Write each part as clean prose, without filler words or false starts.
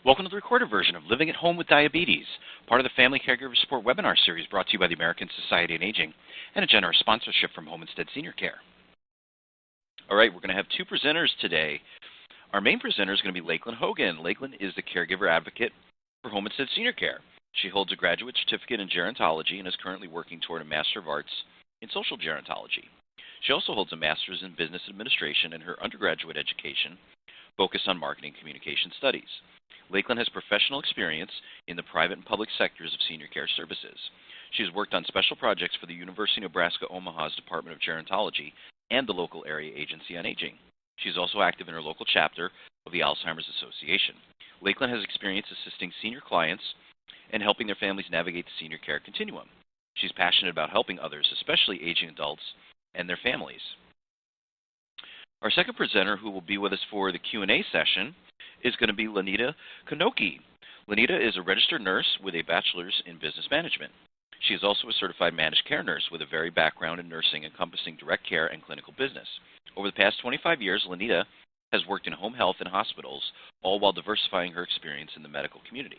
Welcome to the recorded version of Living at Home with Diabetes, part of the Family Caregiver Support webinar series brought to you by the American Society of Aging and a generous sponsorship from Home Instead Senior Care. All right, we're going to have two presenters today. Our main presenter is going to be Lakeland Hogan. Lakeland is the caregiver advocate for Home Instead Senior Care. She holds a graduate certificate in gerontology and is currently working toward a Master of Arts in social gerontology. She also holds a Master's in Business Administration, and her undergraduate education focused on marketing and communication studies. Lakeland has professional experience in the private and public sectors of senior care services. She has worked on special projects for the University of Nebraska-Omaha's Department of Gerontology and the local area agency on aging. She is also active in her local chapter of the Alzheimer's Association. Lakeland has experience assisting senior clients and helping their families navigate the senior care continuum. She's passionate about helping others, especially aging adults and their families. Our second presenter, who will be with us for the Q&A session, is going to be Lenita Konoki. Lenita is a registered nurse with a bachelor's in business management. She is also a certified managed care nurse with a varied background in nursing encompassing direct care and clinical business. Over the past 25 years, Lenita has worked in home health and hospitals, all while diversifying her experience in the medical community.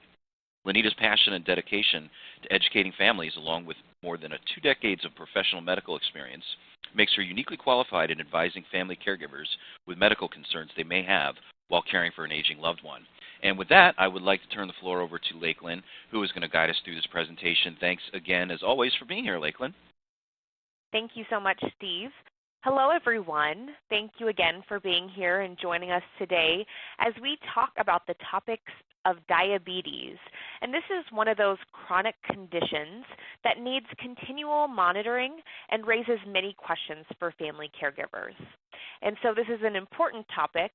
Lenita's passion and dedication to educating families, along with more than 2 decades of professional medical experience, makes her uniquely qualified in advising family caregivers with medical concerns they may have while caring for an aging loved one. And with that, I would like to turn the floor over to Lakeland, who is going to guide us through this presentation. Thanks again, as always, for being here, Lakeland. Thank you so much, Steve. Hello, everyone. Thank you again for being here and joining us today as we talk about the topics of diabetes. And this is one of those chronic conditions that needs continual monitoring and raises many questions for family caregivers. And so this is an important topic,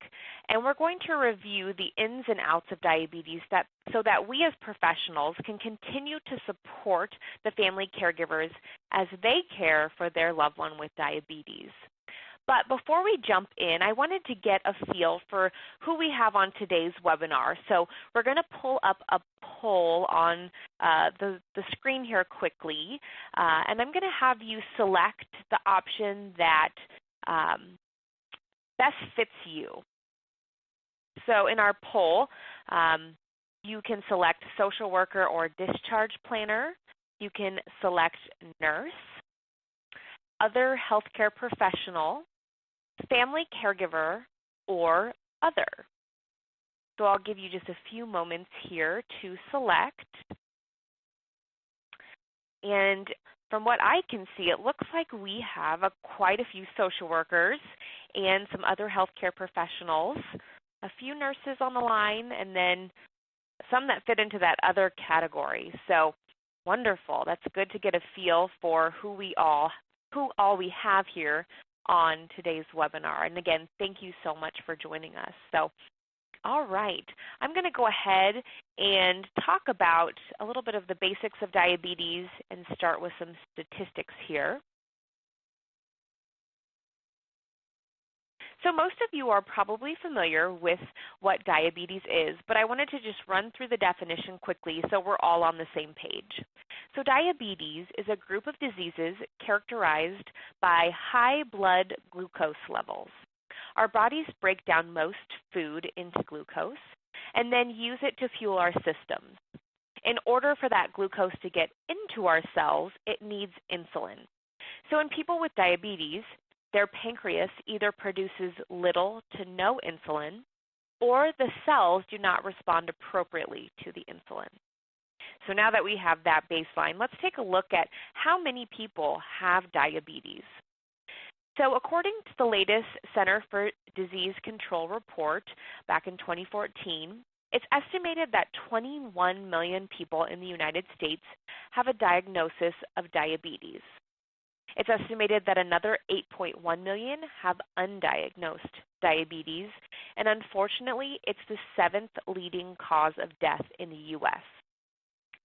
and we're going to review the ins and outs of diabetes so that we as professionals can continue to support the family caregivers as they care for their loved one with diabetes. But before we jump in, I wanted to get a feel for who we have on today's webinar. So we're going to pull up a poll on the screen here quickly, and I'm going to have you select the option that best fits you. So in our poll, you can select social worker or discharge planner. You can select nurse, other healthcare professional, family caregiver, or other. So I'll give you just a few moments here to select. And from what I can see, it looks like we have quite a few social workers and some other healthcare professionals, a few nurses on the line, and then some that fit into that other category. So wonderful. That's good to get a feel for who all we have here on today's webinar. And again, thank you so much for joining us. So, all right, I'm going to go ahead and talk about a little bit of the basics of diabetes and start with some statistics here. So most of you are probably familiar with what diabetes is, but I wanted to just run through the definition quickly so we're all on the same page. So diabetes is a group of diseases characterized by high blood glucose levels. Our bodies break down most food into glucose and then use it to fuel our systems. In order for that glucose to get into our cells, it needs insulin. So in people with diabetes, their pancreas either produces little to no insulin, or the cells do not respond appropriately to the insulin. So now that we have that baseline, let's take a look at how many people have diabetes. So according to the latest Center for Disease Control report back in 2014, it's estimated that 21 million people in the United States have a diagnosis of diabetes. It's estimated that another 8.1 million have undiagnosed diabetes, and unfortunately, it's the 7th leading cause of death in the U.S.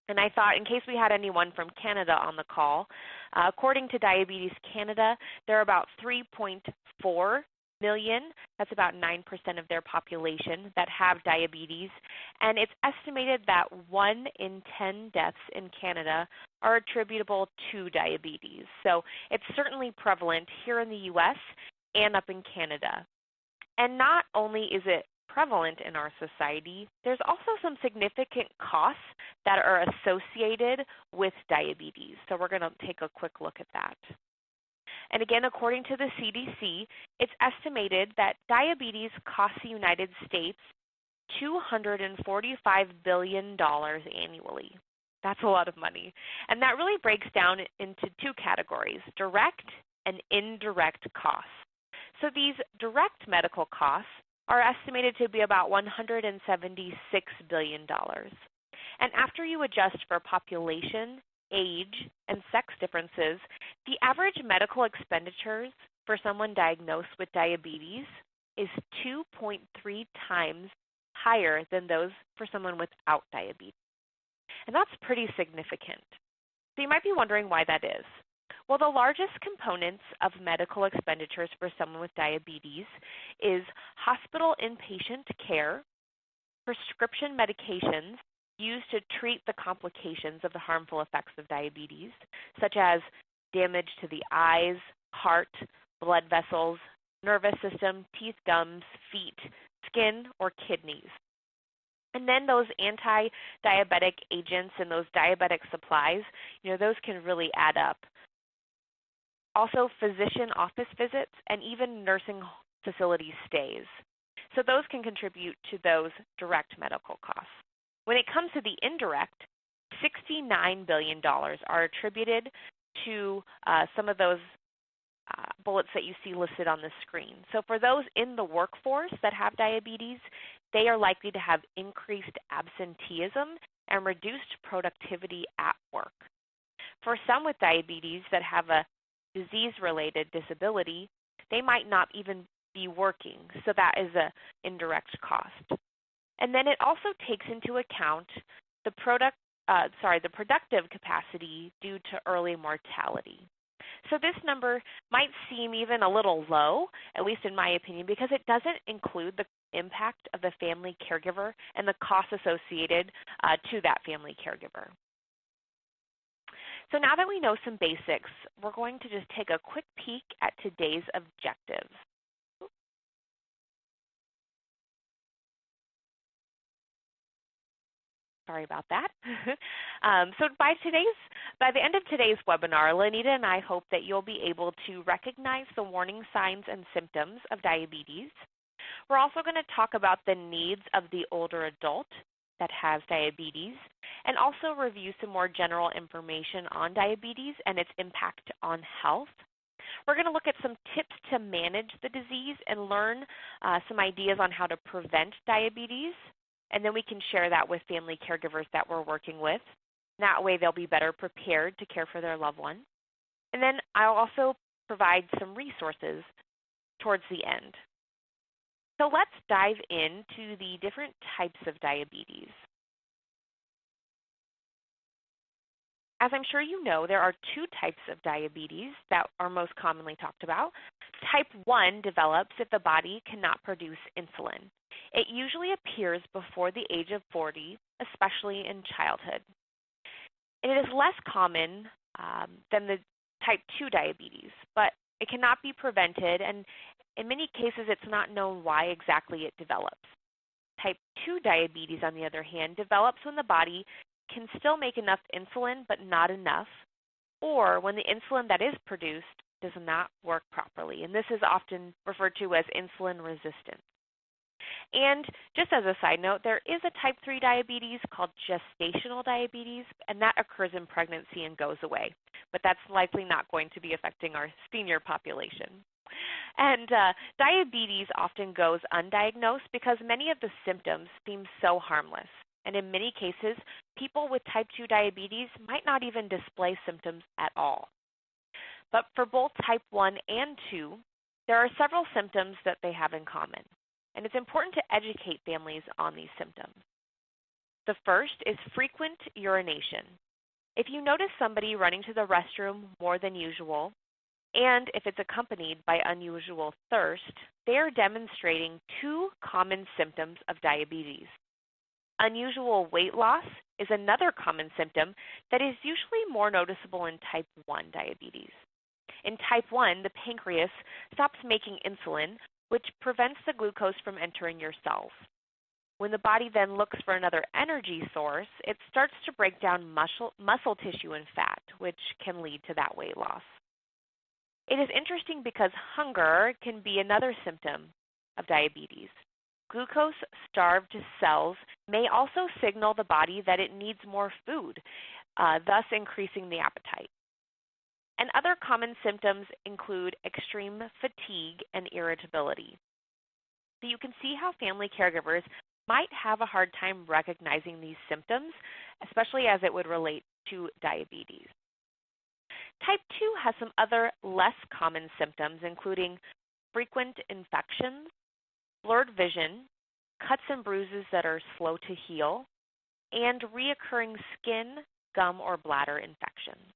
And I thought, in case we had anyone from Canada on the call, according to Diabetes Canada, there are about 3.4 million, that's about 9% of their population, that have diabetes, and it's estimated that 1 in 10 deaths in Canada are attributable to diabetes. So it's certainly prevalent here in the U.S. and up in Canada. And not only is it prevalent in our society, there's also some significant costs that are associated with diabetes. So we're going to take a quick look at that. And again, according to the CDC, it's estimated that diabetes costs the United States $245 billion annually. That's a lot of money. And that really breaks down into two categories, direct and indirect costs. So these direct medical costs are estimated to be about $176 billion. And after you adjust for population, age, and sex differences, the average medical expenditures for someone diagnosed with diabetes is 2.3 times higher than those for someone without diabetes. And that's pretty significant. So you might be wondering why that is. Well, the largest components of medical expenditures for someone with diabetes is hospital inpatient care, prescription medications used to treat the complications of the harmful effects of diabetes, such as damage to the eyes, heart, blood vessels, nervous system, teeth, gums, feet, skin, or kidneys. And then those anti-diabetic agents and those diabetic supplies, those can really add up. Also, physician office visits and even nursing facility stays. So those can contribute to those direct medical costs. When it comes to the indirect, $69 billion are attributed to some of those bullets that you see listed on the screen. So for those in the workforce that have diabetes, they are likely to have increased absenteeism and reduced productivity at work. For some with diabetes that have a disease-related disability, they might not even be working, so that is an indirect cost. And then it also takes into account the productive capacity due to early mortality. So this number might seem even a little low, at least in my opinion, because it doesn't include the impact of the family caregiver and the costs associated to that family caregiver. So now that we know some basics, we're going to just take a quick peek at today's objectives. Sorry about that. So by the end of today's webinar, Lanita and I hope that you'll be able to recognize the warning signs and symptoms of diabetes. We're also going to talk about the needs of the older adult that has diabetes, and also review some more general information on diabetes and its impact on health. We're going to look at some tips to manage the disease and learn some ideas on how to prevent diabetes, and then we can share that with family caregivers that we're working with. That way they'll be better prepared to care for their loved one. And then I'll also provide some resources towards the end. So let's dive into the different types of diabetes. As I'm sure you know, there are two types of diabetes that are most commonly talked about. Type 1 develops if the body cannot produce insulin. It usually appears before the age of 40, especially in childhood. And it is less common than the type 2 diabetes, but it cannot be prevented, and in many cases it's not known why exactly it develops. Type 2 diabetes, on the other hand, develops when the body can still make enough insulin but not enough, or when the insulin that is produced does not work properly, and this is often referred to as insulin resistance. And just as a side note, there is a type 3 diabetes called gestational diabetes, and that occurs in pregnancy and goes away, but that's likely not going to be affecting our senior population. And diabetes often goes undiagnosed because many of the symptoms seem so harmless. And in many cases, people with type 2 diabetes might not even display symptoms at all. But for both type 1 and 2, there are several symptoms that they have in common. And it's important to educate families on these symptoms. The first is frequent urination. If you notice somebody running to the restroom more than usual, and if it's accompanied by unusual thirst, they are demonstrating two common symptoms of diabetes. Unusual weight loss is another common symptom that is usually more noticeable in type 1 diabetes. In type 1, the pancreas stops making insulin, which prevents the glucose from entering your cells. When the body then looks for another energy source, it starts to break down muscle tissue and fat, which can lead to that weight loss. It is interesting because hunger can be another symptom of diabetes. Glucose-starved cells may also signal the body that it needs more food, thus increasing the appetite. And other common symptoms include extreme fatigue and irritability. So you can see how family caregivers might have a hard time recognizing these symptoms, especially as it would relate to diabetes. Type 2 has some other less common symptoms, including frequent infections, blurred vision, cuts and bruises that are slow to heal, and reoccurring skin, gum, or bladder infections.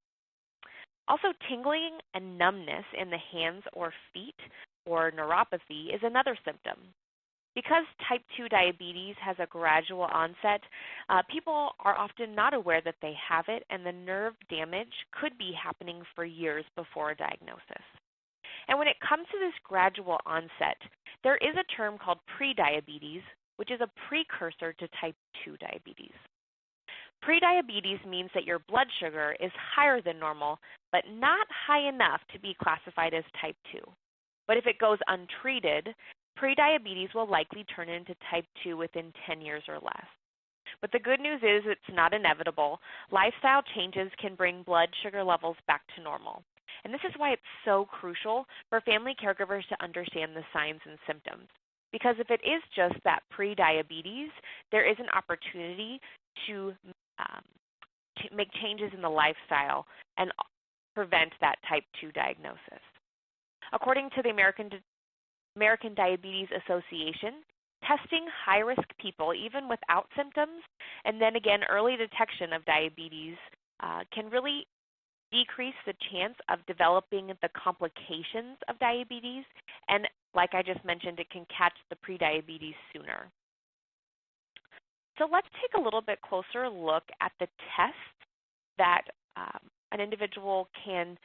Also, tingling and numbness in the hands or feet, or neuropathy, is another symptom. Because type 2 diabetes has a gradual onset, people are often not aware that they have it, and the nerve damage could be happening for years before a diagnosis. And when it comes to this gradual onset, there is a term called prediabetes, which is a precursor to type 2 diabetes. Prediabetes means that your blood sugar is higher than normal, but not high enough to be classified as type 2. But if it goes untreated, prediabetes will likely turn into type 2 within 10 years or less. But the good news is it's not inevitable. Lifestyle changes can bring blood sugar levels back to normal. And this is why it's so crucial for family caregivers to understand the signs and symptoms. Because if it is just that prediabetes, there is an opportunity to make changes in the lifestyle and prevent that type 2 diagnosis. According to the American Diabetes Association, testing high-risk people, even without symptoms, and then again, early detection of diabetes can really decrease the chance of developing the complications of diabetes, and like I just mentioned, it can catch the prediabetes sooner. So let's take a little bit closer look at the tests that an individual can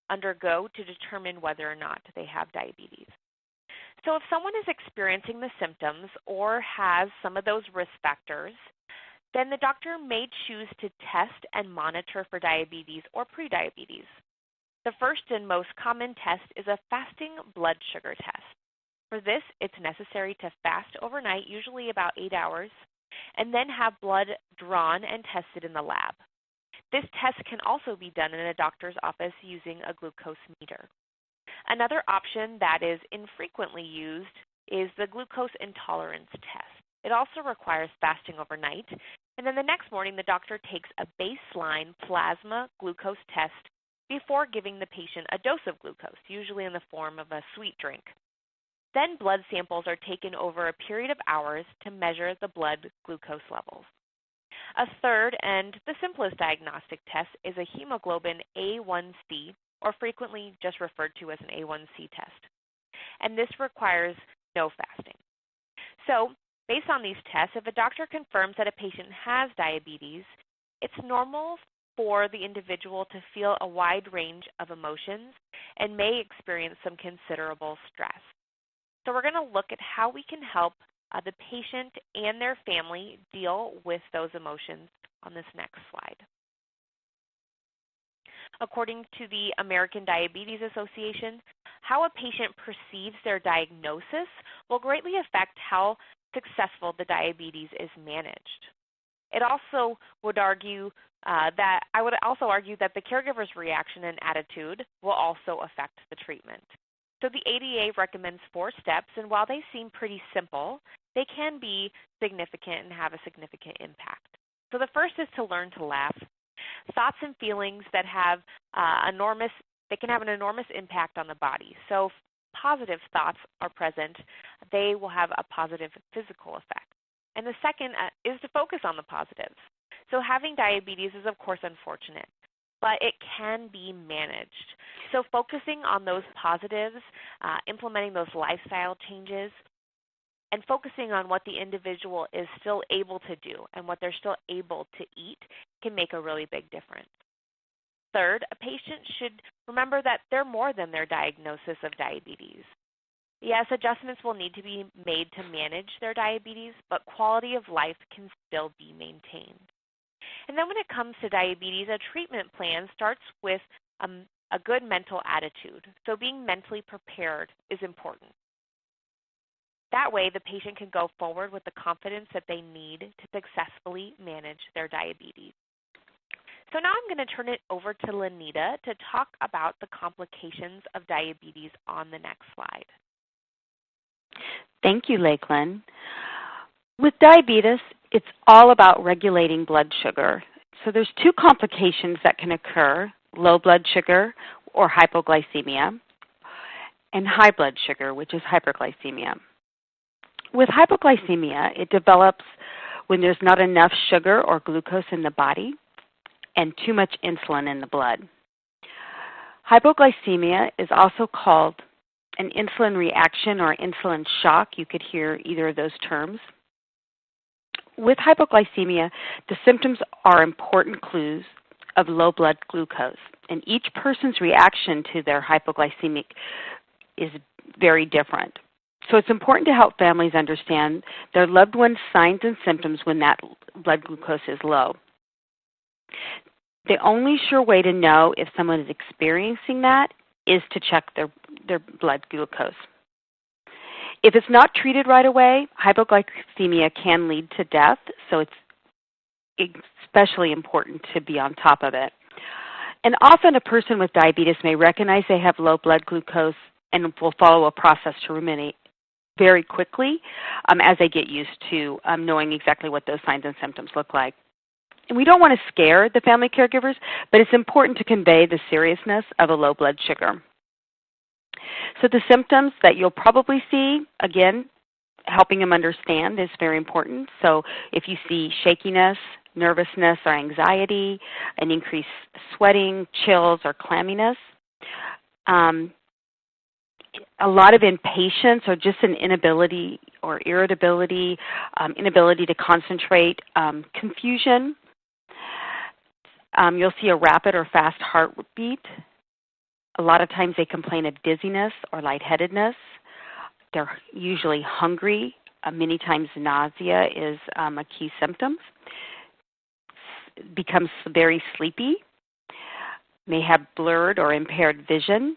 undergo to determine whether or not they have diabetes. So if someone is experiencing the symptoms or has some of those risk factors, then the doctor may choose to test and monitor for diabetes or prediabetes. The first and most common test is a fasting blood sugar test. For this, it's necessary to fast overnight, usually about 8 hours, and then have blood drawn and tested in the lab. This test can also be done in a doctor's office using a glucose meter. Another option that is infrequently used is the glucose intolerance test. It also requires fasting overnight, and then the next morning the doctor takes a baseline plasma glucose test before giving the patient a dose of glucose, usually in the form of a sweet drink. Then blood samples are taken over a period of hours to measure the blood glucose levels. A third and the simplest diagnostic test is a hemoglobin A1C, or frequently just referred to as an A1C test. And this requires no fasting. So, based on these tests, if a doctor confirms that a patient has diabetes, it's normal for the individual to feel a wide range of emotions and may experience some considerable stress. So we're going to look at how we can help the patient and their family deal with those emotions on this next slide. According to the American Diabetes Association, how a patient perceives their diagnosis will greatly affect how successful the diabetes is managed. It also would argue that the caregiver's reaction and attitude will also affect the treatment. So the ADA recommends 4 steps, and while they seem pretty simple, they can be significant and have a significant impact. So the first is to learn to laugh. Thoughts and feelings that have can have an enormous impact on the body. So if positive thoughts are present, they will have a positive physical effect. And the second is to focus on the positives. So having diabetes is, of course, unfortunate, but it can be managed. So focusing on those positives, implementing those lifestyle changes, and focusing on what the individual is still able to do and what they're still able to eat can make a really big difference. Third, a patient should remember that they're more than their diagnosis of diabetes. Yes, adjustments will need to be made to manage their diabetes, but quality of life can still be maintained. And then when it comes to diabetes, a treatment plan starts with a good mental attitude. So being mentally prepared is important. That way, the patient can go forward with the confidence that they need to successfully manage their diabetes. So now I'm going to turn it over to Lanita to talk about the complications of diabetes on the next slide. Thank you, Lakeland. With diabetes, it's all about regulating blood sugar. So there's two complications that can occur: low blood sugar, or hypoglycemia, and high blood sugar, which is hyperglycemia. With hypoglycemia, it develops when there's not enough sugar or glucose in the body and too much insulin in the blood. Hypoglycemia is also called an insulin reaction or insulin shock. You could hear either of those terms. With hypoglycemia, the symptoms are important clues of low blood glucose, and each person's reaction to their hypoglycemic is very different. So it's important to help families understand their loved one's signs and symptoms when that blood glucose is low. The only sure way to know if someone is experiencing that is to check their blood glucose. If it's not treated right away, hypoglycemia can lead to death, so it's especially important to be on top of it. And often a person with diabetes may recognize they have low blood glucose and will follow a process to ruminate very quickly as they get used to knowing exactly what those signs and symptoms look like. And we don't want to scare the family caregivers, but it's important to convey the seriousness of a low blood sugar. So the symptoms that you'll probably see, again, helping them understand is very important. So if you see shakiness, nervousness or anxiety, an increased sweating, chills, or clamminess, a lot of impatience or just an inability or irritability, inability to concentrate, confusion. You'll see a rapid or fast heartbeat. A lot of times they complain of dizziness or lightheadedness. They're usually hungry. Many times nausea is a key symptom. Becomes very sleepy. May have blurred or impaired vision.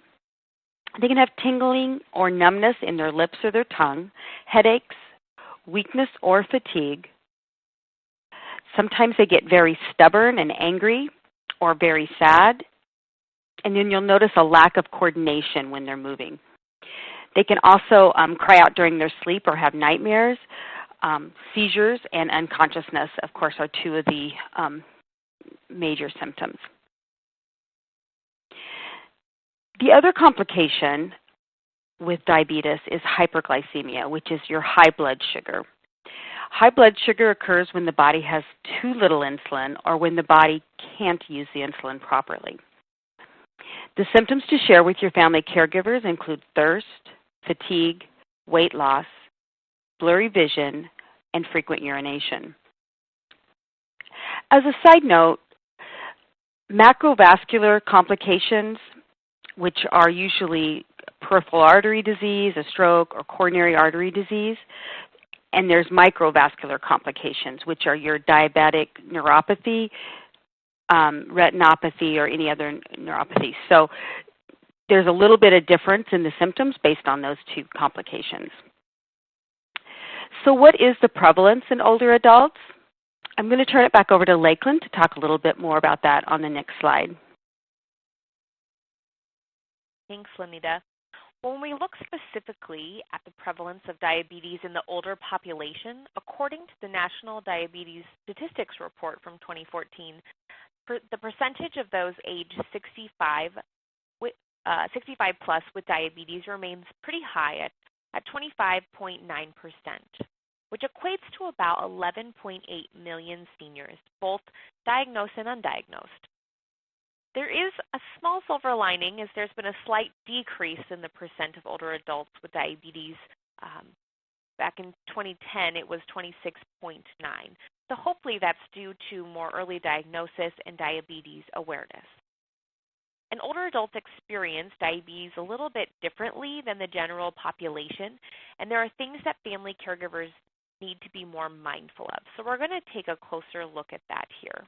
They can have tingling or numbness in their lips or their tongue, headaches, weakness or fatigue. Sometimes they get very stubborn and angry or very sad. And then you'll notice a lack of coordination when they're moving. They can also cry out during their sleep or have nightmares. Seizures and unconsciousness, of course, are two of the major symptoms. The other complication with diabetes is hyperglycemia, which is your high blood sugar. High blood sugar occurs when the body has too little insulin or when the body can't use the insulin properly. The symptoms to share with your family caregivers include thirst, fatigue, weight loss, blurry vision, and frequent urination. As a side note, macrovascular complications, which are usually peripheral artery disease, a stroke, or coronary artery disease, and there's microvascular complications, which are your diabetic neuropathy, retinopathy, or any other neuropathy. So there's a little bit of difference in the symptoms based on those two complications. So what is the prevalence in older adults? I'm going to turn it back over to Lakeland to talk a little bit more about that on the next slide. Thanks, Lanita. When we look specifically at the prevalence of diabetes in the older population, according to the National Diabetes Statistics Report from 2014, the percentage of those aged 65 plus with diabetes remains pretty high at 25.9%, which equates to about 11.8 million seniors, both diagnosed and undiagnosed. There is a small silver lining as there's been a slight decrease in the percent of older adults with diabetes. Back in 2010, it was 26.9. So hopefully that's due to more early diagnosis and diabetes awareness. And older adults experience diabetes a little bit differently than the general population, and there are things that family caregivers need to be more mindful of. So we're going to take a closer look at that here.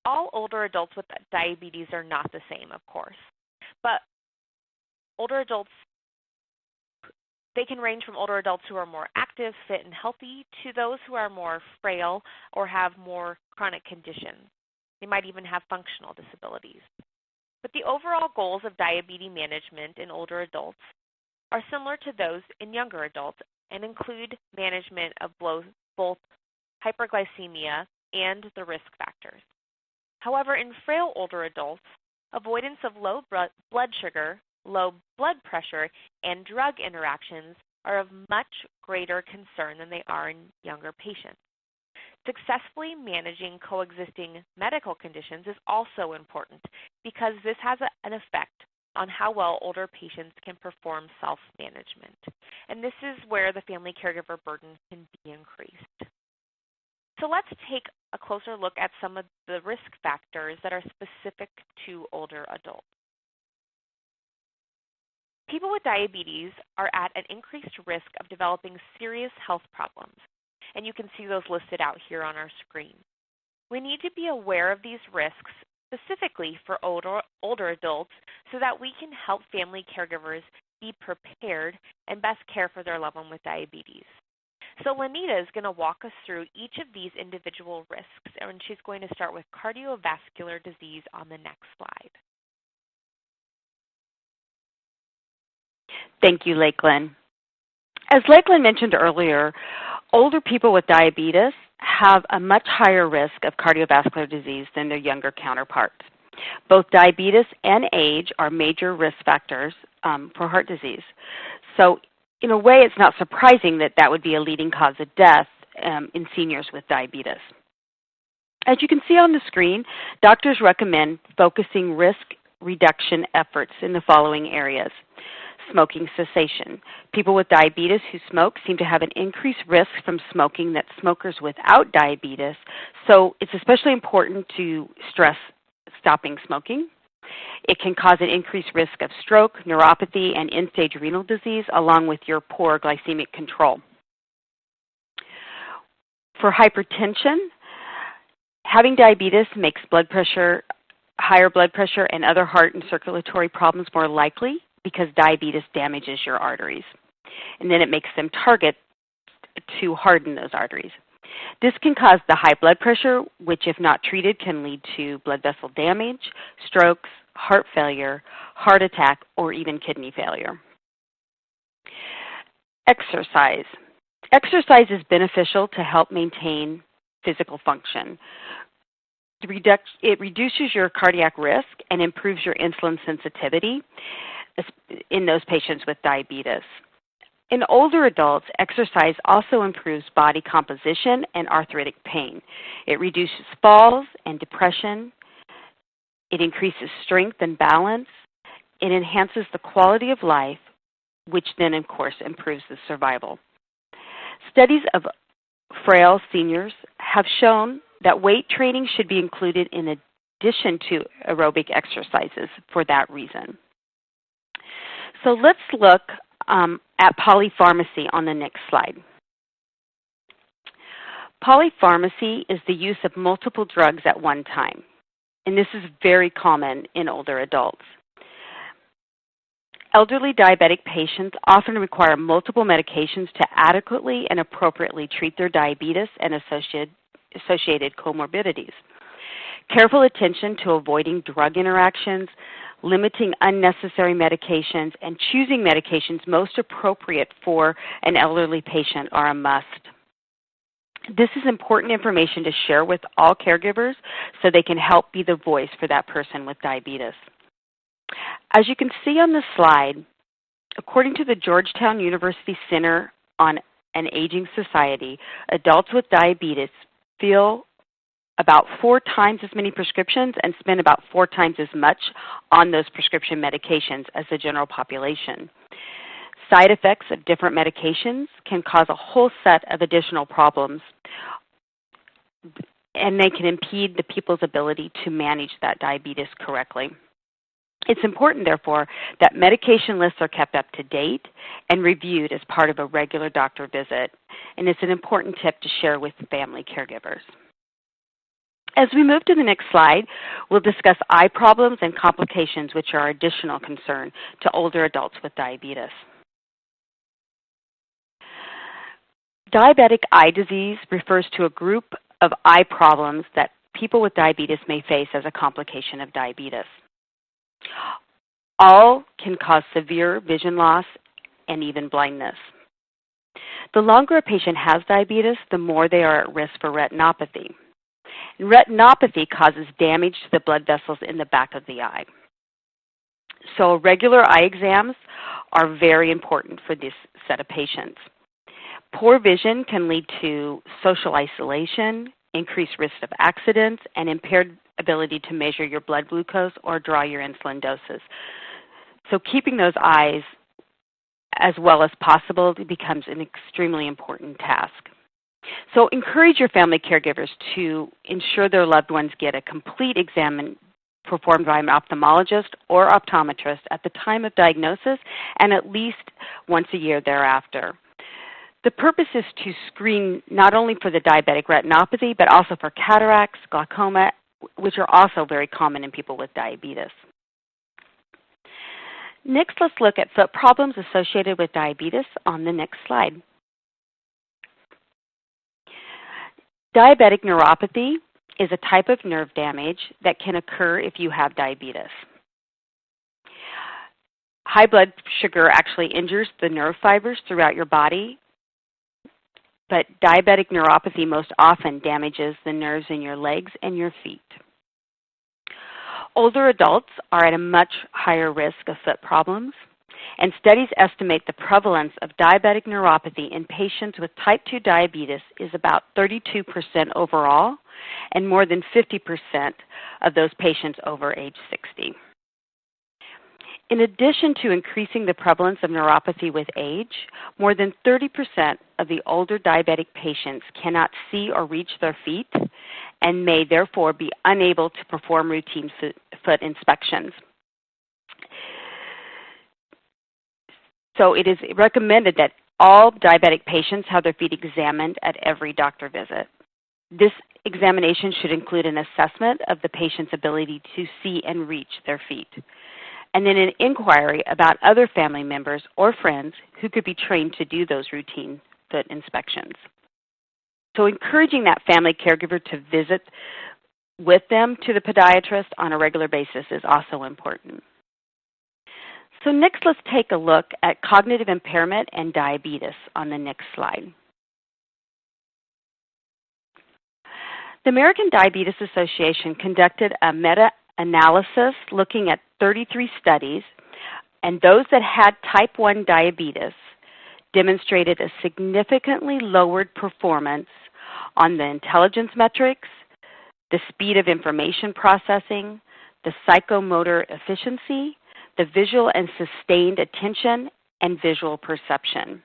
All older adults with diabetes are not the same, of course, but older adults, they can range from older adults who are more active, fit, and healthy to those who are more frail or have more chronic conditions. They might even have functional disabilities. But the overall goals of diabetes management in older adults are similar to those in younger adults and include management of both hyperglycemia and the risk factors. However, in frail older adults, avoidance of low blood sugar, low blood pressure, and drug interactions are of much greater concern than they are in younger patients. Successfully managing coexisting medical conditions is also important because this has an effect on how well older patients can perform self-management. And this is where the family caregiver burden can be increased. So let's take a closer look at some of the risk factors that are specific to older adults. People with diabetes are at an increased risk of developing serious health problems, and you can see those listed out here on our screen. We need to be aware of these risks specifically for older adults so that we can help family caregivers be prepared and best care for their loved one with diabetes. So Lanita is going to walk us through each of these individual risks, and she's going to start with cardiovascular disease on the next slide. Thank you, Lakeland. As Lakeland mentioned earlier, older people with diabetes have a much higher risk of cardiovascular disease than their younger counterparts. Both diabetes and age are major risk factors for heart disease. So in a way, it's not surprising that that would be a leading cause of death in seniors with diabetes. As you can see on the screen, doctors recommend focusing risk reduction efforts in the following areas. Smoking cessation. People with diabetes who smoke seem to have an increased risk from smoking than smokers without diabetes, so it's especially important to stress stopping smoking. It can cause an increased risk of stroke, neuropathy, and end-stage renal disease, along with your poor glycemic control. For hypertension, having diabetes makes higher blood pressure, and other heart and circulatory problems more likely because diabetes damages your arteries. And then it makes them target to harden those arteries. This can cause the high blood pressure, which if not treated can lead to blood vessel damage, strokes, heart failure, heart attack, or even kidney failure. Exercise. Exercise is beneficial to help maintain physical function. It reduces your cardiac risk and improves your insulin sensitivity in those patients with diabetes. In older adults, exercise also improves body composition and arthritic pain. It reduces falls and depression. It increases strength and balance. It enhances the quality of life, which then, of course, improves the survival. Studies of frail seniors have shown that weight training should be included in addition to aerobic exercises for that reason. So let's look at polypharmacy on the next slide. Polypharmacy is the use of multiple drugs at one time, and this is very common in older adults. Elderly diabetic patients often require multiple medications to adequately and appropriately treat their diabetes and associated comorbidities. Careful attention to avoiding drug interactions, limiting unnecessary medications, and choosing medications most appropriate for an elderly patient are a must. This is important information to share with all caregivers so they can help be the voice for that person with diabetes. As you can see on the slide, according to the Georgetown University Center on an Aging Society, adults with diabetes feel about 4 times as many prescriptions and spend about 4 times as much on those prescription medications as the general population. Side effects of different medications can cause a whole set of additional problems and they can impede the people's ability to manage that diabetes correctly. It's important, therefore, that medication lists are kept up to date and reviewed as part of a regular doctor visit, and it's an important tip to share with family caregivers. As we move to the next slide, we'll discuss eye problems and complications, which are additional concern to older adults with diabetes. Diabetic eye disease refers to a group of eye problems that people with diabetes may face as a complication of diabetes. All can cause severe vision loss and even blindness. The longer a patient has diabetes, the more they are at risk for retinopathy. And retinopathy causes damage to the blood vessels in the back of the eye. So regular eye exams are very important for this set of patients. Poor vision can lead to social isolation, increased risk of accidents, and impaired ability to measure your blood glucose or draw your insulin doses. So keeping those eyes as well as possible becomes an extremely important task. So encourage your family caregivers to ensure their loved ones get a complete exam performed by an ophthalmologist or optometrist at the time of diagnosis and at least once a year thereafter. The purpose is to screen not only for the diabetic retinopathy, but also for cataracts, glaucoma, which are also very common in people with diabetes. Next, let's look at foot problems associated with diabetes on the next slide. Diabetic neuropathy is a type of nerve damage that can occur if you have diabetes. High blood sugar actually injures the nerve fibers throughout your body, but diabetic neuropathy most often damages the nerves in your legs and your feet. Older adults are at a much higher risk of foot problems, and studies estimate the prevalence of diabetic neuropathy in patients with type 2 diabetes is about 32% overall, and more than 50% of those patients over age 60. In addition to increasing the prevalence of neuropathy with age, more than 30% of the older diabetic patients cannot see or reach their feet and may therefore be unable to perform routine foot inspections. So it is recommended that all diabetic patients have their feet examined at every doctor visit. This examination should include an assessment of the patient's ability to see and reach their feet, and then an inquiry about other family members or friends who could be trained to do those routine foot inspections. So encouraging that family caregiver to visit with them to the podiatrist on a regular basis is also important. So next, let's take a look at cognitive impairment and diabetes on the next slide. The American Diabetes Association conducted a meta-analysis looking at 33 studies, and those that had type 1 diabetes demonstrated a significantly lowered performance on the intelligence metrics, the speed of information processing, the psychomotor efficiency, the visual and sustained attention, and visual perception.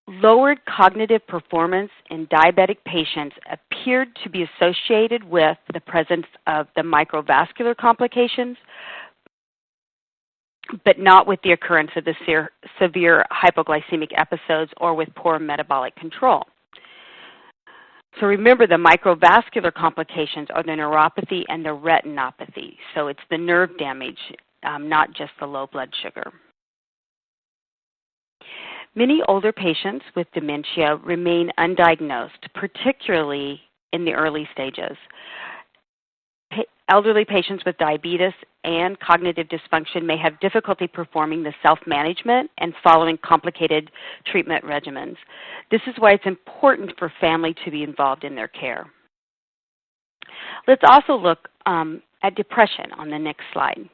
Lowered cognitive performance in diabetic patients appeared to be associated with the presence of the microvascular complications, but not with the occurrence of the severe hypoglycemic episodes or with poor metabolic control. So remember, the microvascular complications are the neuropathy and the retinopathy. So it's the nerve damage, not just the low blood sugar. Many older patients with dementia remain undiagnosed, particularly in the early stages. Elderly patients with diabetes and cognitive dysfunction may have difficulty performing the self-management and following complicated treatment regimens. This is why it's important for family to be involved in their care. Let's also look at depression on the next slide.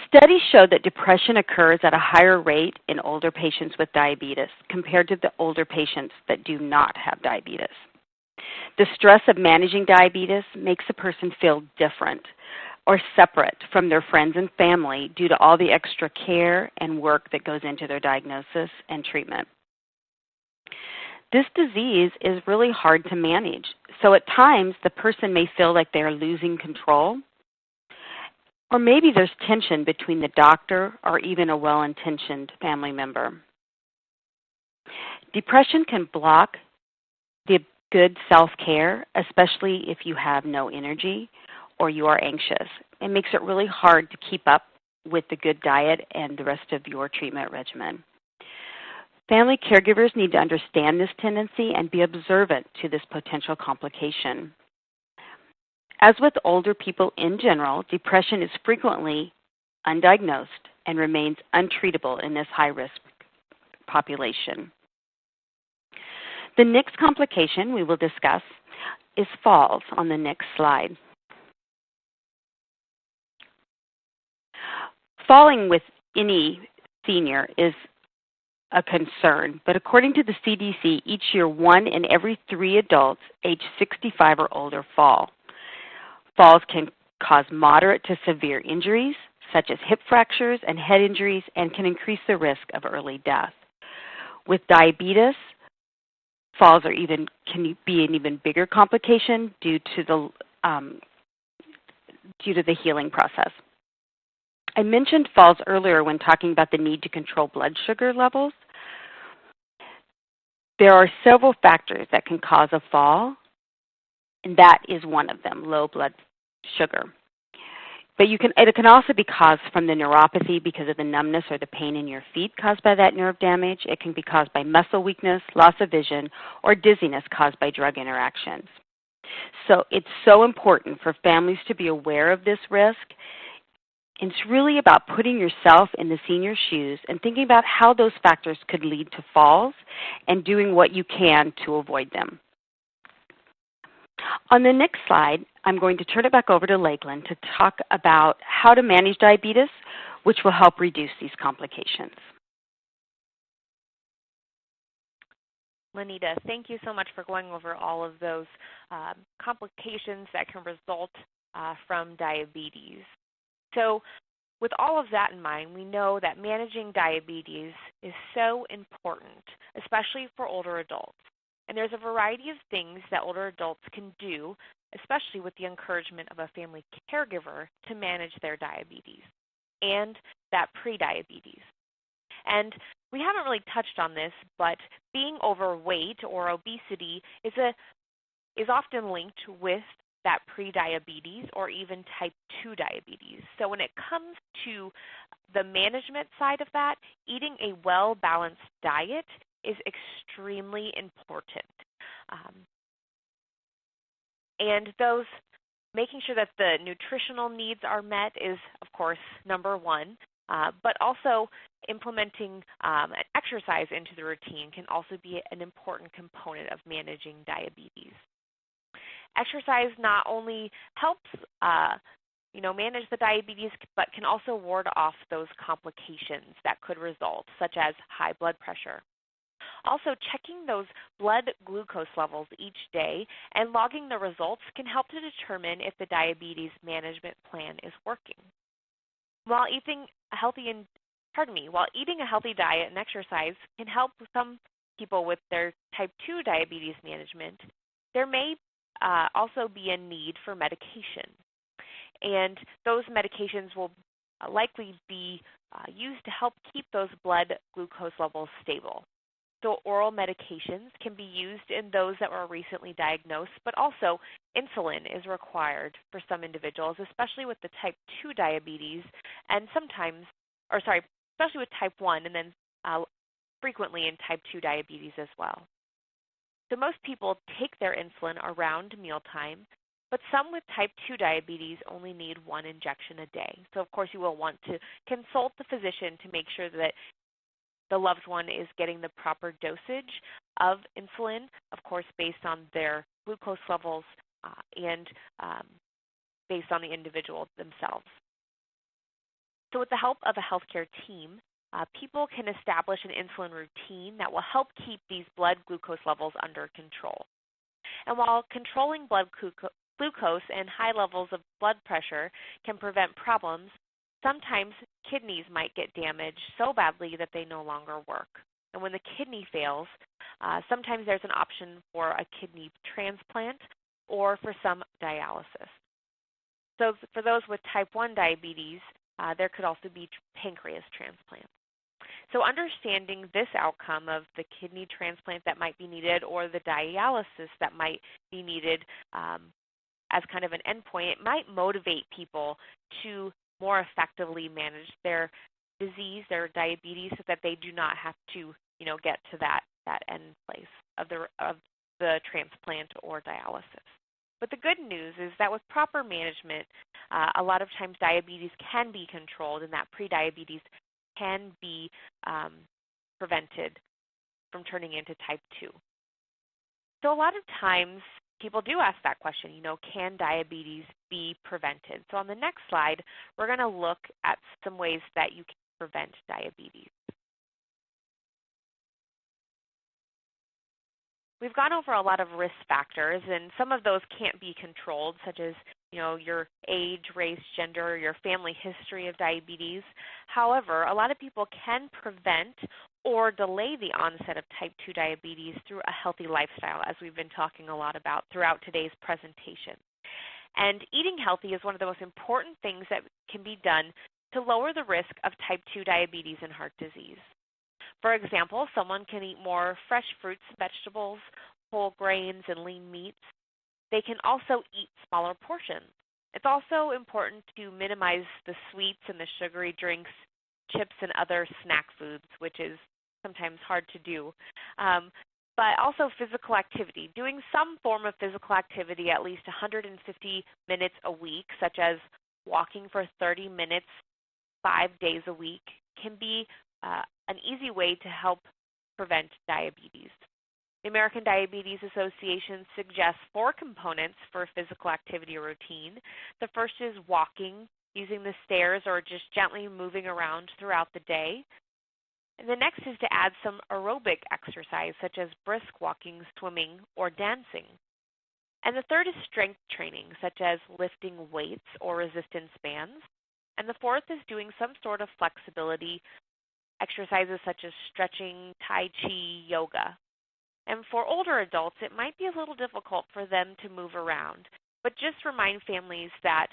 Studies show that depression occurs at a higher rate in older patients with diabetes compared to the older patients that do not have diabetes. The stress of managing diabetes makes a person feel different or separate from their friends and family due to all the extra care and work that goes into their diagnosis and treatment. This disease is really hard to manage, so at times the person may feel like they are losing control, or maybe there's tension between the doctor or even a well-intentioned family member. Depression can block the good self-care, especially if you have no energy or you are anxious. It makes it really hard to keep up with the good diet and the rest of your treatment regimen. Family caregivers need to understand this tendency and be observant to this potential complication. As with older people in general, depression is frequently undiagnosed and remains untreatable in this high-risk population. The next complication we will discuss is falls on the next slide. Falling with any senior is a concern, but according to the CDC, each year 1 in every 3 adults age 65 or older fall. Falls can cause moderate to severe injuries, such as hip fractures and head injuries, and can increase the risk of early death. With diabetes, falls can be an even bigger complication due to the healing process. I mentioned falls earlier when talking about the need to control blood sugar levels. There are several factors that can cause a fall, and that is one of them, low blood sugar. But it can also be caused from the neuropathy because of the numbness or the pain in your feet caused by that nerve damage. It can be caused by muscle weakness, loss of vision, or dizziness caused by drug interactions. So it's so important for families to be aware of this risk. It's really about putting yourself in the senior's shoes and thinking about how those factors could lead to falls and doing what you can to avoid them. On the next slide, I'm going to turn it back over to Lakeland to talk about how to manage diabetes, which will help reduce these complications. Lenita, thank you so much for going over all of those complications that can result from diabetes. So with all of that in mind, we know that managing diabetes is so important, especially for older adults. And there's a variety of things that older adults can do, especially with the encouragement of a family caregiver, to manage their diabetes and that prediabetes. And we haven't really touched on this, but being overweight or obesity is often linked with that prediabetes or even type 2 diabetes. So when it comes to the management side of that, eating a well-balanced diet is extremely important. And making sure that the nutritional needs are met is, of course, number one, but also implementing an exercise into the routine can also be an important component of managing diabetes. Exercise not only helps manage the diabetes, but can also ward off those complications that could result, such as high blood pressure. Also, checking those blood glucose levels each day and logging the results can help to determine if the diabetes management plan is working. While eating a healthy diet and exercise can help some people with their type 2 diabetes management, there may also be a need for medication. And those medications will likely be used to help keep those blood glucose levels stable. So oral medications can be used in those that were recently diagnosed, but also insulin is required for some individuals, especially with the type 2 diabetes, and especially with type 1, and then frequently in type 2 diabetes as well. So most people take their insulin around mealtime, but some with type 2 diabetes only need 1 injection a day. So of course you will want to consult the physician to make sure that the loved one is getting the proper dosage of insulin, of course based on their glucose levels and based on the individual themselves. So with the help of a healthcare team, people can establish an insulin routine that will help keep these blood glucose levels under control. And while controlling blood glucose and high levels of blood pressure can prevent problems, sometimes kidneys might get damaged so badly that they no longer work. And when the kidney fails, sometimes there's an option for a kidney transplant or for some dialysis. So for those with type 1 diabetes, there could also be pancreas transplant. So understanding this outcome of the kidney transplant that might be needed or the dialysis that might be needed as kind of an endpoint, it might motivate people to more effectively manage their disease, their diabetes, so that they do not have to, get to that end place of the transplant or dialysis. But the good news is that with proper management, a lot of times diabetes can be controlled, and that prediabetes can be prevented from turning into type 2. So a lot of times people do ask that question, can diabetes be prevented? So on the next slide, we're going to look at some ways that you can prevent diabetes. We've gone over a lot of risk factors, and some of those can't be controlled, such as your age, race, gender, your family history of diabetes. However, a lot of people can prevent or delay the onset of type 2 diabetes through a healthy lifestyle, as we've been talking a lot about throughout today's presentation. And eating healthy is one of the most important things that can be done to lower the risk of type 2 diabetes and heart disease. For example, someone can eat more fresh fruits, vegetables, whole grains, and lean meats. They can also eat smaller portions. It's also important to minimize the sweets and the sugary drinks, chips, and other snack foods, which is sometimes hard to do. But also physical activity. Doing some form of physical activity at least 150 minutes a week, such as walking for 30 minutes 5 days a week, can be an easy way to help prevent diabetes. The American Diabetes Association suggests 4 components for a physical activity routine. The first is walking, using the stairs or just gently moving around throughout the day. And the next is to add some aerobic exercise, such as brisk walking, swimming, or dancing. And the third is strength training, such as lifting weights or resistance bands. And the fourth is doing some sort of flexibility exercises such as stretching, tai chi, yoga. And for older adults, it might be a little difficult for them to move around. But just remind families that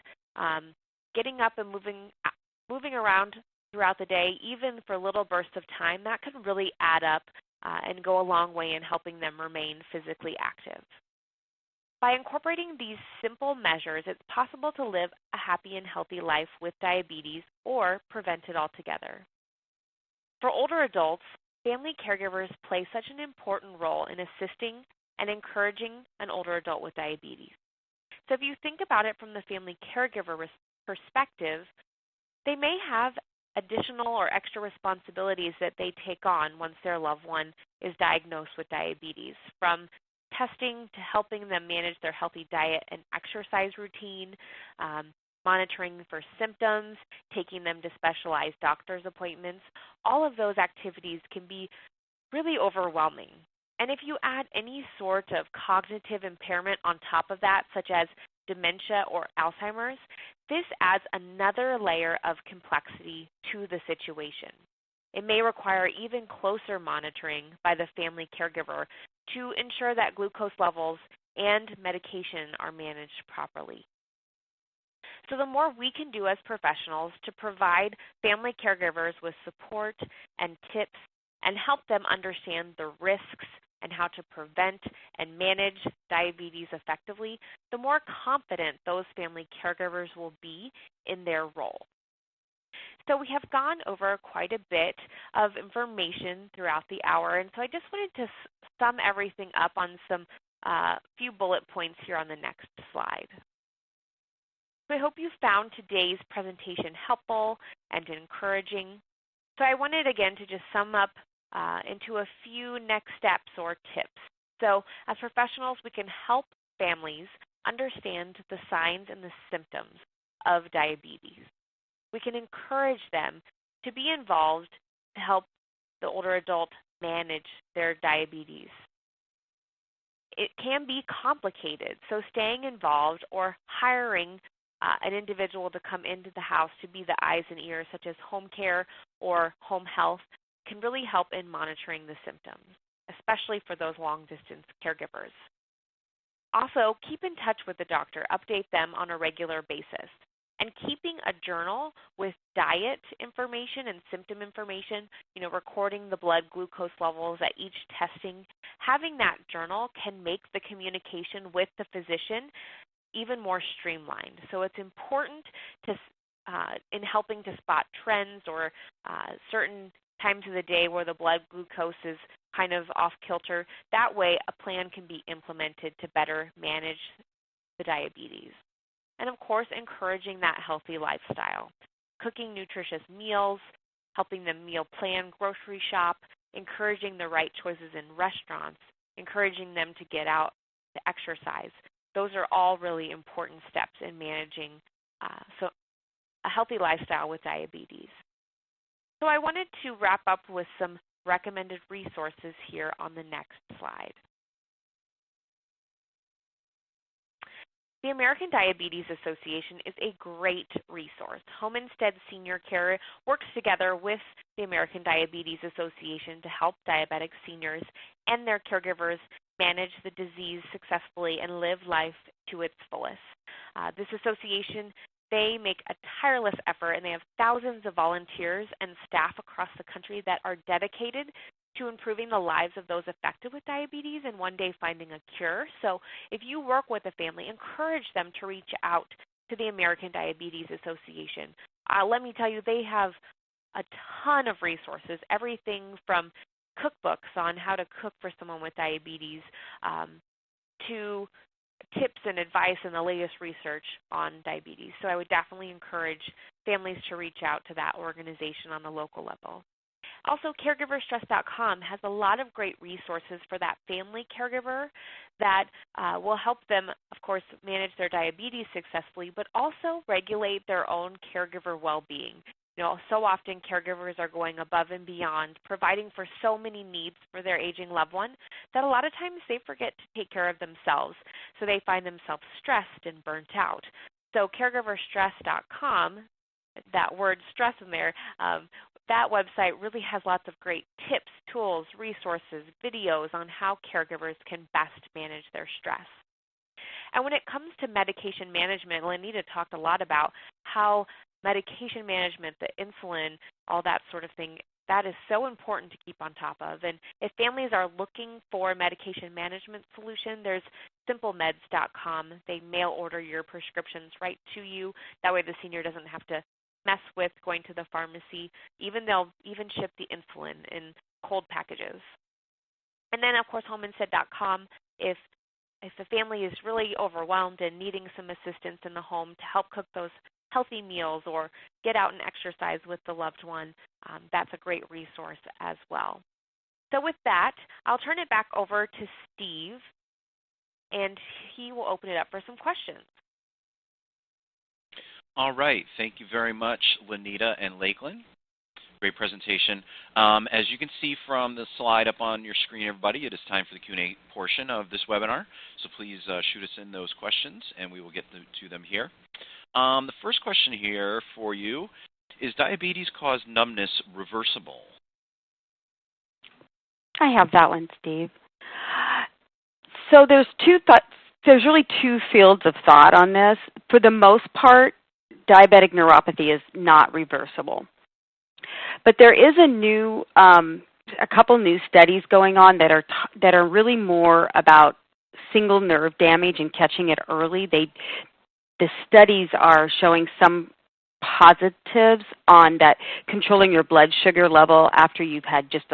getting up and moving around throughout the day, even for little bursts of time, that can really add up and go a long way in helping them remain physically active. By incorporating these simple measures, it's possible to live a happy and healthy life with diabetes or prevent it altogether. For older adults, family caregivers play such an important role in assisting and encouraging an older adult with diabetes. So if you think about it from the family caregiver perspective, they may have additional or extra responsibilities that they take on once their loved one is diagnosed with diabetes, from testing to helping them manage their healthy diet and exercise routine, monitoring for symptoms, taking them to specialized doctor's appointments. All of those activities can be really overwhelming. And if you add any sort of cognitive impairment on top of that, such as dementia or Alzheimer's, this adds another layer of complexity to the situation. It may require even closer monitoring by the family caregiver to ensure that glucose levels and medication are managed properly. So the more we can do as professionals to provide family caregivers with support and tips and help them understand the risks and how to prevent and manage diabetes effectively, the more confident those family caregivers will be in their role. So we have gone over quite a bit of information throughout the hour, and so I just wanted to sum everything up on some few bullet points here on the next slide. So I hope you found today's presentation helpful and encouraging. So I wanted again to just sum up into a few next steps or tips. So as professionals, we can help families understand the signs and the symptoms of diabetes. We can encourage them to be involved to help the older adult manage their diabetes. it can be complicated. So staying involved or hiring an individual to come into the house to be the eyes and ears, such as home care or home health, can really help in monitoring the symptoms, especially for those long-distance caregivers. Also, keep in touch with the doctor. Update them on a regular basis. And keeping a journal with diet information and symptom information, recording the blood glucose levels at each testing, having that journal can make the communication with the physician even more streamlined. So it's important in helping to spot trends or certain times of the day where the blood glucose is kind of off kilter. That way a plan can be implemented to better manage the diabetes. And of course, encouraging that healthy lifestyle. Cooking nutritious meals, helping them meal plan, grocery shop, encouraging the right choices in restaurants, encouraging them to get out to exercise. Those are all really important steps in managing a healthy lifestyle with diabetes. So I wanted to wrap up with some recommended resources here on the next slide. The American Diabetes Association is a great resource. Home Instead Senior Care works together with the American Diabetes Association to help diabetic seniors and their caregivers manage the disease successfully and live life to its fullest. This association, they make a tireless effort, and they have thousands of volunteers and staff across the country that are dedicated to improving the lives of those affected with diabetes and one day finding a cure. So if you work with a family, encourage them to reach out to the American Diabetes Association. Let me tell you, they have a ton of resources, everything from cookbooks on how to cook for someone with diabetes to tips and advice and the latest research on diabetes. So I would definitely encourage families to reach out to that organization on the local level. Also, caregiverstress.com has a lot of great resources for that family caregiver that will help them, of course, manage their diabetes successfully, but also regulate their own caregiver well-being. So often caregivers are going above and beyond, providing for so many needs for their aging loved one that a lot of times they forget to take care of themselves. So they find themselves stressed and burnt out. So caregiverstress.com, that word stress in there, that website really has lots of great tips, tools, resources, videos on how caregivers can best manage their stress. And when it comes to medication management, Lenita talked a lot about how medication management, the insulin, all that sort of thing, that is so important to keep on top of. And if families are looking for a medication management solution, there's simplemeds.com. They mail order your prescriptions right to you. That way the senior doesn't have to mess with going to the pharmacy. They'll even ship the insulin in cold packages. And then, of course, homeinstead.com. If the family is really overwhelmed and needing some assistance in the home to help cook those healthy meals or get out and exercise with the loved one, that's a great resource as well. So with that, I'll turn it back over to Steve, and he will open it up for some questions. All right. Thank you very much, Lenita and Lakeland. Great presentation. As you can see from the slide up on your screen, everybody, it is time for the Q&A portion of this webinar. So please shoot us in those questions, and we will get to them here. The first question here for you is: diabetes-caused numbness reversible? I have that one, Steve. So there's really two fields of thought on this. For the most part, diabetic neuropathy is not reversible. But there is a couple new studies going on that are really more about single nerve damage and catching it early. The studies are showing some positives on that, controlling your blood sugar level after you've had just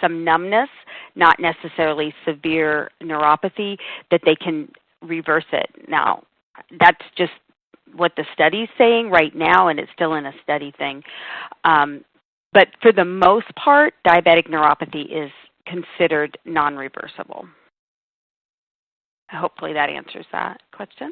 some numbness, not necessarily severe neuropathy, that they can reverse it. Now, that's just what the study's saying right now, and it's still in a study thing. But for the most part, diabetic neuropathy is considered non-reversible. Hopefully that answers that question.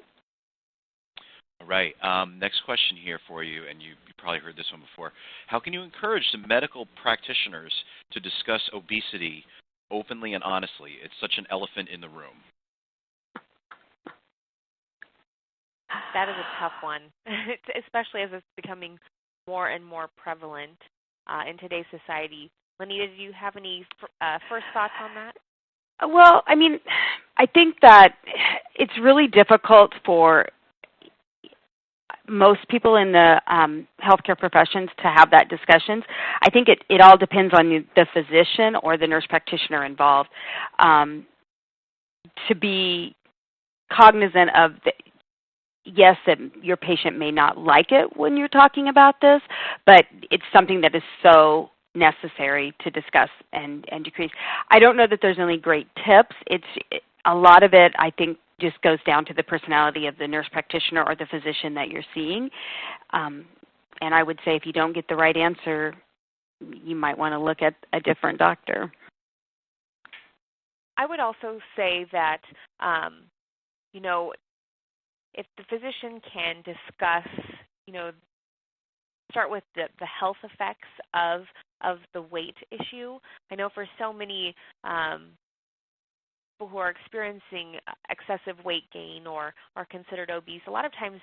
All right. Next question here for you, and you probably heard this one before. How can you encourage the medical practitioners to discuss obesity openly and honestly. It's such an elephant in the room. That is a tough one, especially as it's becoming more and more prevalent in today's society. Lanita, do you have any first thoughts on that? Well, I mean, I think that it's really difficult for most people in the healthcare professions to have that discussions. I think it all depends on the physician or the nurse practitioner involved to be cognizant of yes, that your patient may not like it when you're talking about this, but it's something that is so necessary to discuss and decrease. I don't know that there's any great tips. A lot of it, I think, just goes down to the personality of the nurse practitioner or the physician that you're seeing. And I would say if you don't get the right answer, you might want to look at a different doctor. I would also say that, if the physician can discuss, start with the health effects of the weight issue. I know for so many people who are experiencing excessive weight gain or are considered obese, a lot of times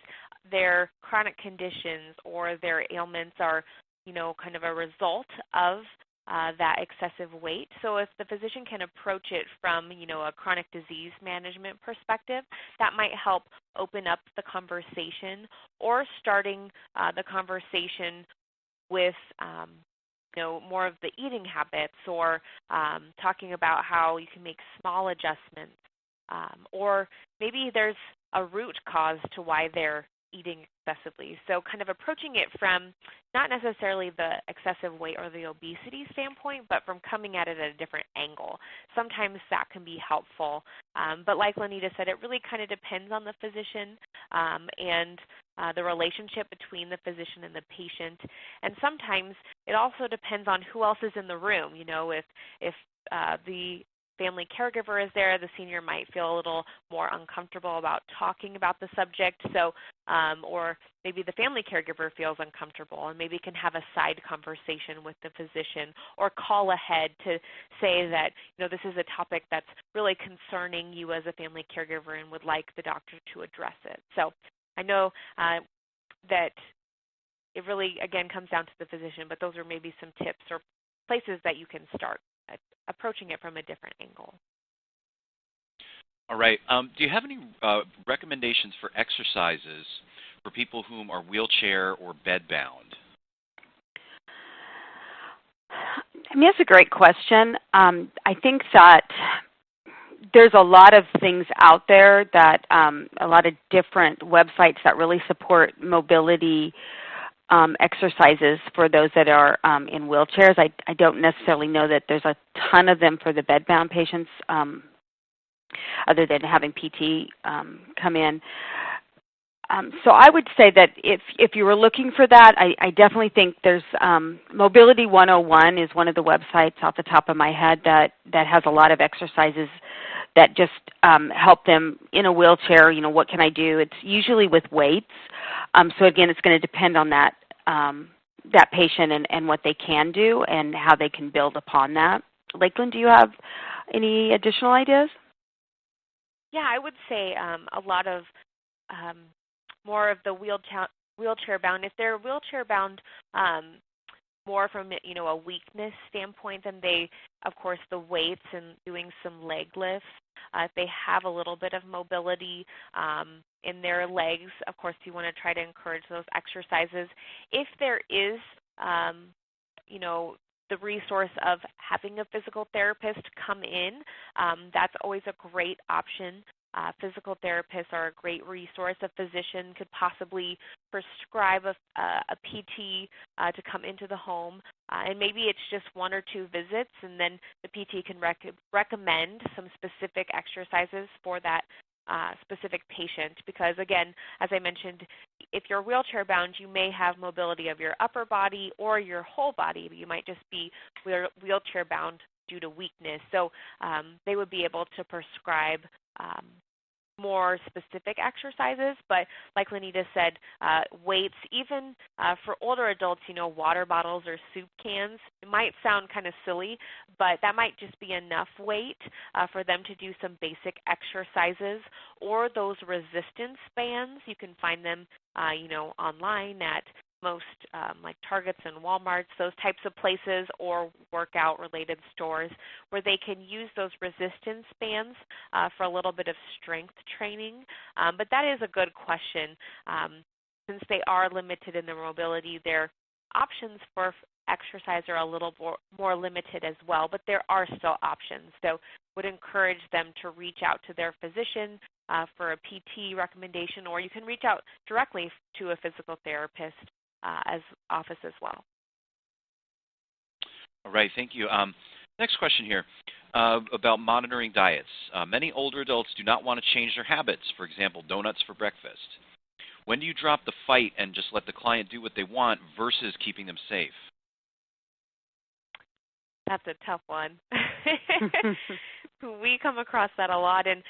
their chronic conditions or their ailments are, kind of a result of that excessive weight. So if the physician can approach it from, a chronic disease management perspective, that might help open up the conversation, or starting the conversation with, more of the eating habits, or talking about how you can make small adjustments, or maybe there's a root cause to why they're eating excessively. So kind of approaching it from not necessarily the excessive weight or the obesity standpoint, but from coming at it at a different angle. Sometimes that can be helpful. But like Lanita said, it really kind of depends on the physician and the relationship between the physician and the patient. And sometimes it also depends on who else is in the room. If the family caregiver is there, the senior might feel a little more uncomfortable about talking about the subject. So, or maybe the family caregiver feels uncomfortable and maybe can have a side conversation with the physician, or call ahead to say that, this is a topic that's really concerning you as a family caregiver and would like the doctor to address it. So I know that it really, again, comes down to the physician, but those are maybe some tips or places that you can start approaching it from a different angle. All right. Do you have any recommendations for exercises for people whom are wheelchair or bedbound? I mean, that's a great question. I think that there's a lot of things out there that a lot of different websites that really support mobility exercises for those that are in wheelchairs. I don't necessarily know that there's a ton of them for the bedbound patients, other than having PT come in. So I would say that if you were looking for that, I definitely think there's Mobility 101 is one of the websites off the top of my head that has a lot of exercises that just help them in a wheelchair. What can I do? It's usually with weights. So again, it's going to depend on that patient and what they can do and how they can build upon that. Lakeland, do you have any additional ideas? Yeah, I would say a lot of more of the wheelchair bound. If they're wheelchair bound more from a weakness standpoint, then they, of course, the weights and doing some leg lifts. If they have a little bit of mobility in their legs, of course, you want to try to encourage those exercises. If there is, the resource of having a physical therapist come in, that's always a great option. Physical therapists are a great resource. A physician could possibly prescribe a PT to come into the home, and maybe it's just 1 or 2 visits, and then the PT can recommend some specific exercises for that specific patient. Because again, as I mentioned, if you're wheelchair bound, you may have mobility of your upper body or your whole body. You might just be wheelchair bound due to weakness. So they would be able to prescribe more specific exercises, but like Lenita said, weights, even for older adults, water bottles or soup cans, it might sound kind of silly, but that might just be enough weight for them to do some basic exercises. Or those resistance bands, you can find them, online at most like Targets and Walmarts, those types of places, or workout-related stores where they can use those resistance bands for a little bit of strength training. But that is a good question. Since they are limited in their mobility, their options for exercise are a little more limited as well, but there are still options. So would encourage them to reach out to their physician for a PT recommendation, or you can reach out directly to a physical therapist office as well. All right, thank you. Next question here about monitoring diets. Many older adults do not want to change their habits, for example, donuts for breakfast. When do you drop the fight and just let the client do what they want versus keeping them safe? That's a tough one. We come across that a lot, and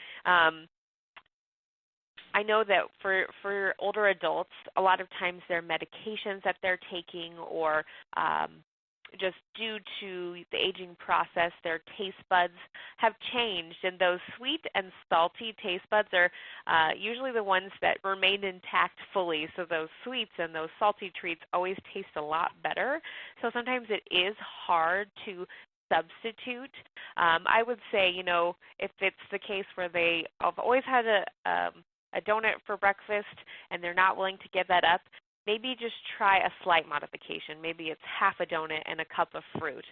I know that for older adults, a lot of times their medications that they're taking, or just due to the aging process, their taste buds have changed, and those sweet and salty taste buds are usually the ones that remain intact fully. So those sweets and those salty treats always taste a lot better. So sometimes it is hard to substitute. I would say, if it's the case where they have always had a donut for breakfast and they're not willing to give that up, maybe just try a slight modification. Maybe it's half a donut and a cup of fruit.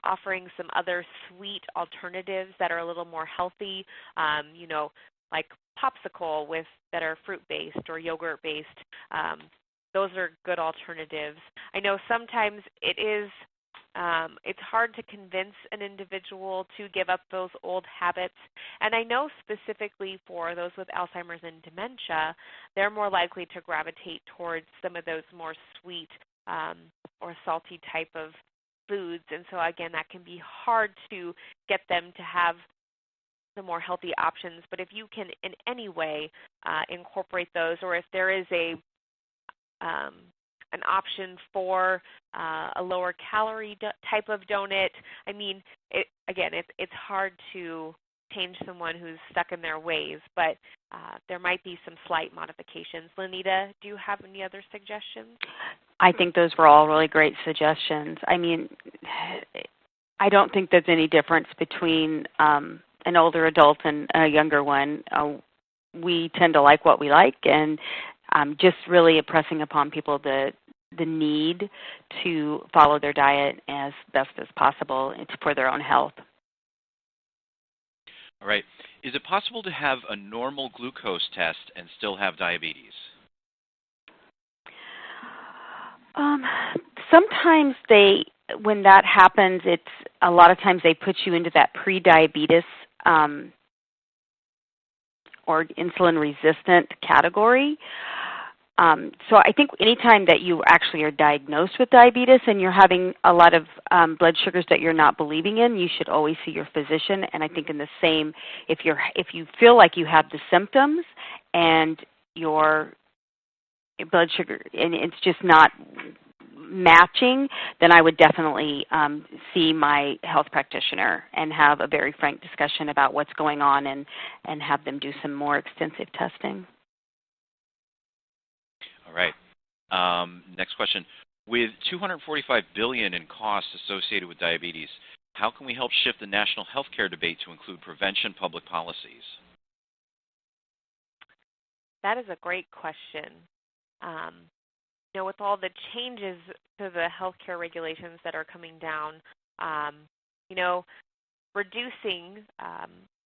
Offering some other sweet alternatives that are a little more healthy, like popsicle that are fruit-based or yogurt-based. Those are good alternatives. I know sometimes it's hard to convince an individual to give up those old habits. And I know specifically for those with Alzheimer's and dementia, they're more likely to gravitate towards some of those more sweet or salty type of foods. And so again, that can be hard to get them to have the more healthy options. But if you can in any way incorporate those, or if there is an option for a lower calorie type of donut. I mean, it's hard to change someone who's stuck in their ways, but there might be some slight modifications. Lenita, do you have any other suggestions? I think those were all really great suggestions. I mean, I don't think there's any difference between an older adult and a younger one. We tend to like what we like, and just really impressing upon people the need to follow their diet as best as possible for their own health. All right. Is it possible to have a normal glucose test and still have diabetes? Sometimes when that happens, it's a lot of times they put you into that pre-diabetes or insulin-resistant category. So I think anytime that you actually are diagnosed with diabetes and you're having a lot of blood sugars that you're not believing in, you should always see your physician. And I think in the same, if you feel like you have the symptoms and your blood sugar and it's just not matching, then I would definitely see my health practitioner and have a very frank discussion about what's going on and have them do some more extensive testing. All right. Next question. With $245 billion in costs associated with diabetes, how can we help shift the national healthcare debate to include prevention public policies? That is a great question. With all the changes to the healthcare regulations that are coming down, reducing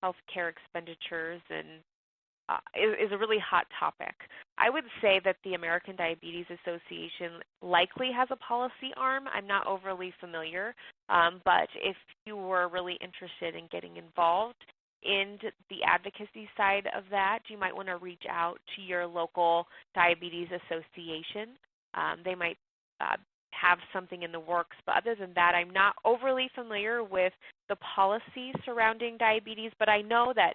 healthcare expenditures is a really hot topic. I would say that the American Diabetes Association likely has a policy arm. I'm not overly familiar, but if you were really interested in getting involved in the advocacy side of that, you might want to reach out to your local diabetes association. They might have something in the works, but other than that, I'm not overly familiar with the policy surrounding diabetes, but I know that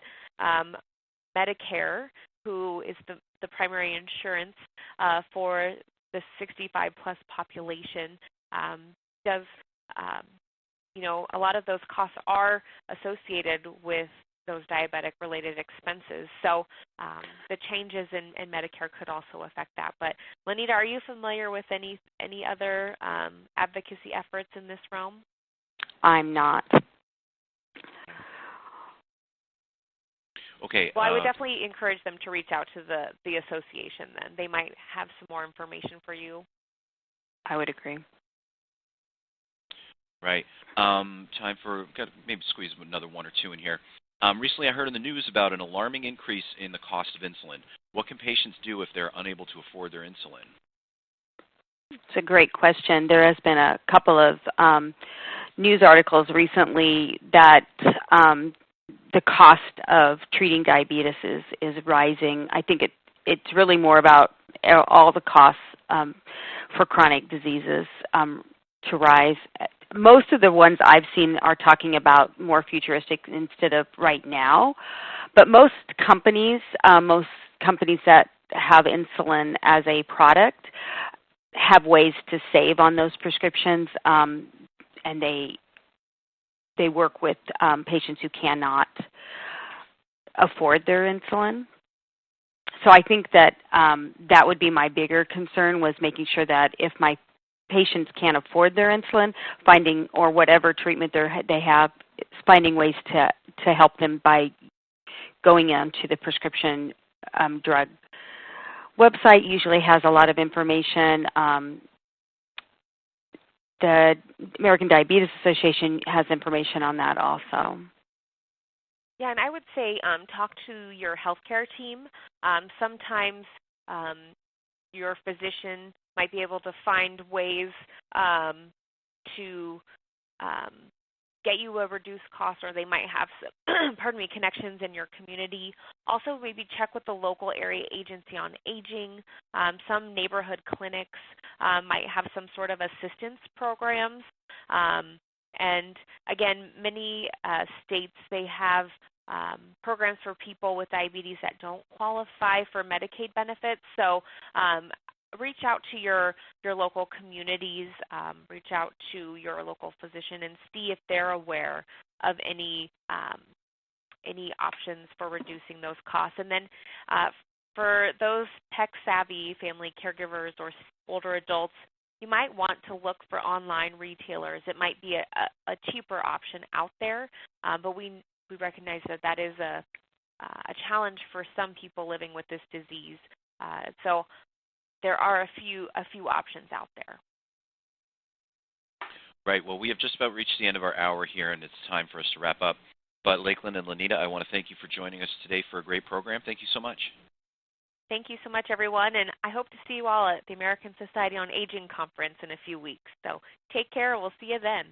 Medicare, who is the primary insurance for the 65-plus population, does, a lot of those costs are associated with those diabetic-related expenses. So the changes in Medicare could also affect that. But Lanita, are you familiar with any other advocacy efforts in this realm? I'm not. Okay. Well, I would definitely encourage them to reach out to the association then. They might have some more information for you. I would agree. Right. Time for, got to maybe squeeze another one or two in here. Recently I heard in the news about an alarming increase in the cost of insulin. What can patients do if they're unable to afford their insulin? It's a great question. There has been a couple of news articles recently that the cost of treating diabetes is rising. I think it's really more about all the costs for chronic diseases to rise. Most of the ones I've seen are talking about more futuristic instead of right now. But most companies that have insulin as a product have ways to save on those prescriptions, and they work with patients who cannot afford their insulin. So I think that that would be my bigger concern, was making sure that if my patients can't afford their insulin, or whatever treatment they have, finding ways to help them by going into the prescription drug website. Usually has a lot of information. The American Diabetes Association has information on that also. Yeah, and I would say talk to your healthcare team. Sometimes your physician might be able to find ways to get you a reduced cost, or they might have some, connections in your community. Also, maybe check with the local area agency on aging. Some neighborhood clinics might have some sort of assistance programs. And again, many states, they have programs for people with diabetes that don't qualify for Medicaid benefits. So reach out to your local communities, reach out to your local physician, and see if they're aware of any options for reducing those costs. And then for those tech-savvy family caregivers or older adults, you might want to look for online retailers. It might be a cheaper option out there, but we recognize that is a challenge for some people living with this disease. So there are a few options out there. Right. Well, we have just about reached the end of our hour here, and it's time for us to wrap up. But Lakeland and Lanita, I want to thank you for joining us today for a great program. Thank you so much. Thank you so much, everyone, and I hope to see you all at the American Society on Aging Conference in a few weeks. So take care. We'll see you then.